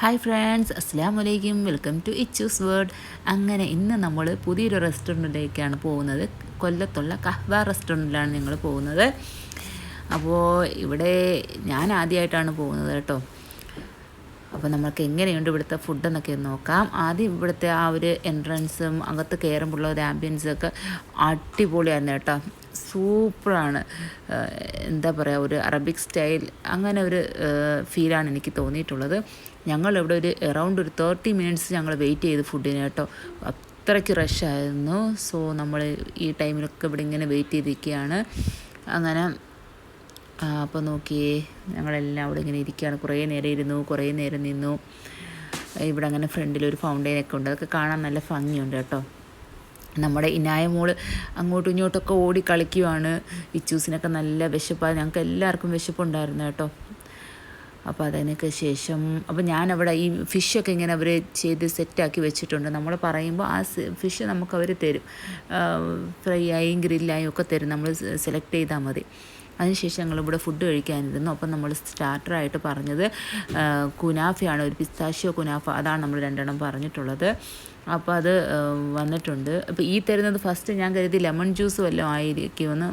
Hi friends, അസ്സലാമു അലൈക്കും. Welcome to Ichu's word. അങ്ങനെ ഇന്ന് നമ്മൾ പുതിയൊരു റെസ്റ്റോറൻറ്റിലേക്കാണ് പോകുന്നത്. കൊല്ലത്തുള്ള കഹ്വ റെസ്റ്റോറൻറ്റിലാണ് ഞങ്ങൾ പോകുന്നത്. അപ്പോൾ ഇവിടെ ഞാൻ ആദ്യമായിട്ടാണ് പോകുന്നത് കേട്ടോ. അപ്പോൾ നമുക്ക് എങ്ങനെയുണ്ട് ഇവിടുത്തെ ഫുഡെന്നൊക്കെ നോക്കാം. ആദ്യം ഇവിടുത്തെ ആ ഒരു എൻട്രൻസും അകത്ത് കയറുമ്പോഴുള്ള ഒരു ആംബിയൻസൊക്കെ അടിപൊളിയായിരുന്നു കേട്ടോ. സൂപ്പറാണ്. എന്താ പറയുക, ഒരു അറബിക് സ്റ്റൈൽ അങ്ങനെ ഒരു ഫീലാണ് എനിക്ക് തോന്നിയിട്ടുള്ളത്. ഞങ്ങളിവിടെ ഒരു അറൗണ്ട് ഒരു 30 മിനിറ്റ്സ് ഞങ്ങൾ വെയിറ്റ് ചെയ്ത് ഫുഡിന് കേട്ടോ. അത്രയ്ക്ക് റഷായിരുന്നു. സോ നമ്മൾ ഈ ടൈമിലൊക്കെ ഇവിടെ ഇങ്ങനെ വെയിറ്റ് ചെയ്തിരിക്കുകയാണ്. അങ്ങനെ അപ്പോൾ നോക്കിയേ, ഞങ്ങളെല്ലാം അവിടെ ഇങ്ങനെ ഇരിക്കുകയാണ്. കുറേ നേരം ഇരുന്നു, കുറേ നേരം നിന്നു. ഇവിടെ അങ്ങനെ ഫ്രണ്ടിലൊരു ഫൗണ്ടെയിനൊക്കെ ഉണ്ട്. അതൊക്കെ കാണാൻ നല്ല ഭംഗിയുണ്ട് കേട്ടോ. നമ്മുടെ ഇനായ മോള് അങ്ങോട്ടും ഇങ്ങോട്ടൊക്കെ ഓടി കളിക്കുവാണ്. ഇച്ചൂസിനൊക്കെ നല്ല വിശപ്പാണ്. ഞങ്ങൾക്ക് എല്ലാവർക്കും വിശപ്പുണ്ടായിരുന്നു കേട്ടോ. അപ്പോൾ അതിനൊക്കെ ശേഷം അപ്പോൾ ഞാനവിടെ ഈ ഫിഷൊക്കെ ഇങ്ങനെ അവർ ചെയ്ത് സെറ്റാക്കി വെച്ചിട്ടുണ്ട്. നമ്മൾ പറയുമ്പോൾ ആ ഫിഷ് നമുക്ക് അവർ തരും. ഫ്രൈ ആയും ഗ്രില്ലായും ഒക്കെ തരും. നമ്മൾ സെലക്ട് ചെയ്താൽ മതി. അതിനുശേഷം ഞങ്ങളിവിടെ ഫുഡ് കഴിക്കാനിരുന്നു. അപ്പം നമ്മൾ സ്റ്റാർട്ടറായിട്ട് പറഞ്ഞത് കുനാഫയാണ്, ഒരു പിസ്താഷ്യോ കുനാഫ. അതാണ് നമ്മൾ 2 പറഞ്ഞിട്ടുള്ളത്. അപ്പോൾ അത് വന്നിട്ടുണ്ട്. അപ്പോൾ ഈ തരുന്നത് ഫസ്റ്റ് ഞാൻ കരുതി ലെമൺ ജ്യൂസ് വല്ലതും ആയിരിക്കുമെന്ന്,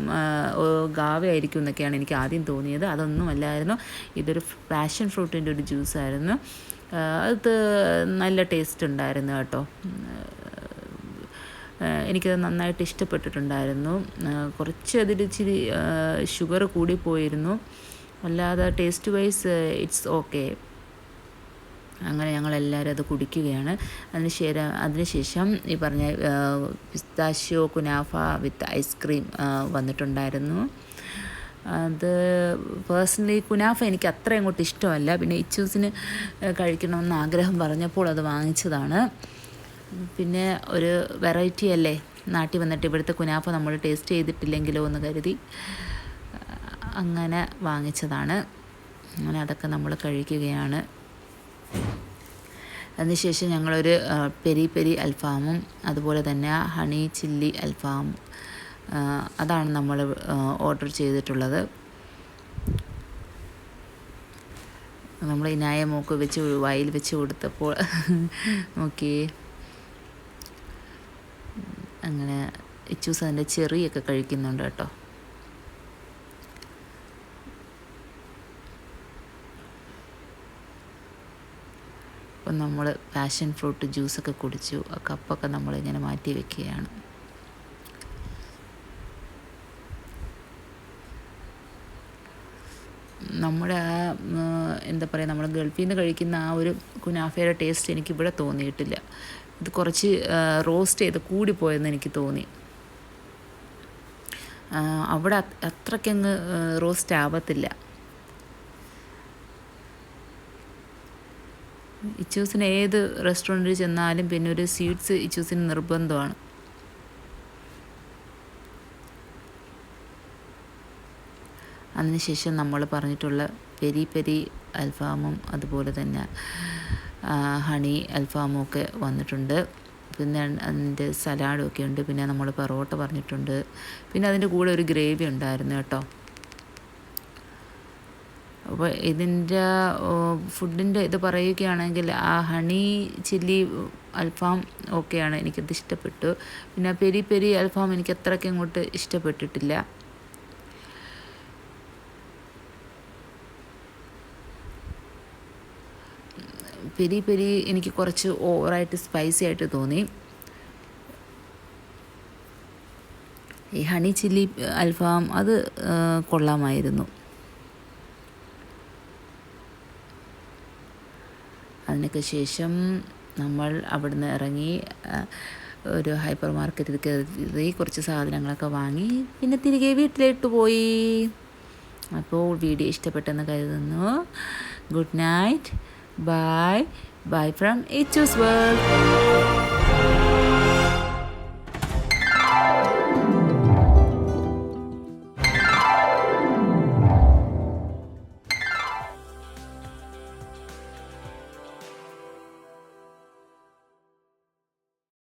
ഗാവ ആയിരിക്കും എന്നൊക്കെയാണ് എനിക്ക് ആദ്യം തോന്നിയത്. അതൊന്നും അല്ലായിരുന്നു. ഇതൊരു പാഷൻ ഫ്രൂട്ടിൻ്റെ ഒരു ജ്യൂസായിരുന്നു. അത് നല്ല ടേസ്റ്റ് ഉണ്ടായിരുന്നു കേട്ടോ. എനിക്കത് നന്നായിട്ട് ഇഷ്ടപ്പെട്ടിട്ടുണ്ടായിരുന്നു. കുറച്ച് അതിലിച്ചിരി ഷുഗർ കൂടിപ്പോയിരുന്നു. അല്ലാതെ ടേസ്റ്റ് വൈസ് ഇറ്റ്സ് ഓക്കെ. അങ്ങനെ ഞങ്ങളെല്ലാവരും അത് കുടിക്കുകയാണ്. അതിനുശേഷം ഈ പറഞ്ഞ പിസ്താഷ്യോ കുനാഫ വിത്ത് ഐസ്ക്രീം വന്നിട്ടുണ്ടായിരുന്നു. അത് പേഴ്സണലി കുനാഫ എനിക്ക് അത്ര അങ്ങോട്ട് ഇഷ്ടമല്ല. പിന്നെ ഇച്ചൂസിന് കഴിക്കണമെന്ന് ആഗ്രഹം പറഞ്ഞപ്പോൾ അത് വാങ്ങിച്ചതാണ്. പിന്നെ ഒരു വെറൈറ്റി അല്ലേ, നാട്ടിൽ വന്നിട്ട് ഇവിടുത്തെ കുനാഫ നമ്മൾ ടേസ്റ്റ് ചെയ്തിട്ടില്ലെങ്കിലോ എന്ന് കരുതി അങ്ങനെ വാങ്ങിച്ചതാണ്. അങ്ങനെ അതൊക്കെ നമ്മൾ കഴിക്കുകയാണ്. അതിനുശേഷം ഞങ്ങളൊരു പെരി പെരി അൽഫാമും അതുപോലെ തന്നെ ഹണി ചില്ലി അൽഫാം, അതാണ് നമ്മൾ ഓർഡർ ചെയ്തിട്ടുള്ളത്. നമ്മൾ ഇനായ മൂക്ക് വെച്ച് വായിൽ വെച്ച് കൊടുത്തപ്പോൾ നോക്കിയേ, അങ്ങനെ ഇച്ചൂസ് അതിൻ്റെ ചെറിയൊക്കെ കഴിക്കുന്നുണ്ട് കേട്ടോ. അപ്പം നമ്മൾ പാഷൻ ഫ്രൂട്ട് ജ്യൂസൊക്കെ കുടിച്ചു. ആ കപ്പൊക്കെ നമ്മളിങ്ങനെ മാറ്റി വെക്കുകയാണ്. നമ്മുടെ എന്താ പറയുക, നമ്മൾ ഗൾഫിൽ നിന്ന് കഴിക്കുന്ന ആ ഒരു കുനാഫയുടെ ടേസ്റ്റ് എനിക്കിവിടെ തോന്നിയിട്ടില്ല. ഇത് കുറച്ച് റോസ്റ്റ് ചെയ്ത് കൂടിപ്പോയെന്ന് എനിക്ക് തോന്നി. അവിടെ അത്രയ്ക്കങ്ങ് റോസ്റ്റ് ആവത്തില്ല. ഇച്ചൂസിന് ഏത് റെസ്റ്റോറൻറ്റിൽ ചെന്നാലും പിന്നെ ഒരു സ്വീറ്റ്സ് ഇച്ചൂസിന് നിർബന്ധമാണ്. അതിനുശേഷം നമ്മൾ പറഞ്ഞിട്ടുള്ള പെരി പെരി അൽഫാമും അതുപോലെ തന്നെ ഹണി അൽഫാമും ഒക്കെ വന്നിട്ടുണ്ട്. പിന്നെ അതിൻ്റെ സലാഡും ഒക്കെ ഉണ്ട്. പിന്നെ നമ്മൾ പൊറോട്ട പറഞ്ഞിട്ടുണ്ട്. പിന്നെ അതിൻ്റെ കൂടെ ഒരു ഗ്രേവി ഉണ്ടായിരുന്നു കേട്ടോ. അപ്പോൾ ഇതിൻ്റെ ഫുഡിൻ്റെ ഇത് പറയുകയാണെങ്കിൽ ആ ഹണി ചില്ലി അൽഫാം ഓക്കെയാണ്, എനിക്കത് ഇഷ്ടപ്പെട്ടു. പിന്നെ പെരി പെരി അൽഫാം എനിക്ക് അത്രയ്ക്ക് അങ്ങോട്ട് ഇഷ്ടപ്പെട്ടിട്ടില്ല. പെരി പെരി എനിക്ക് കുറച്ച് ഓവറായിട്ട് സ്പൈസി ആയിട്ട് തോന്നി. ഈ ഹണി ചില്ലി അൽഫാം അത് കൊള്ളാമായിരുന്നു. അതിനൊക്കെ ശേഷം നമ്മൾ അവിടുന്ന് ഇറങ്ങി ഒരു ഹൈപ്പർ മാർക്കറ്റിൽ കയറി കുറച്ച് സാധനങ്ങളൊക്കെ വാങ്ങി പിന്നെ തിരികെ വീട്ടിലേക്ക് പോയി. അപ്പോൾ വീഡിയോ ഇഷ്ടപ്പെട്ടെന്ന് കരുതുന്നു. Good night. Bye from Ichus World.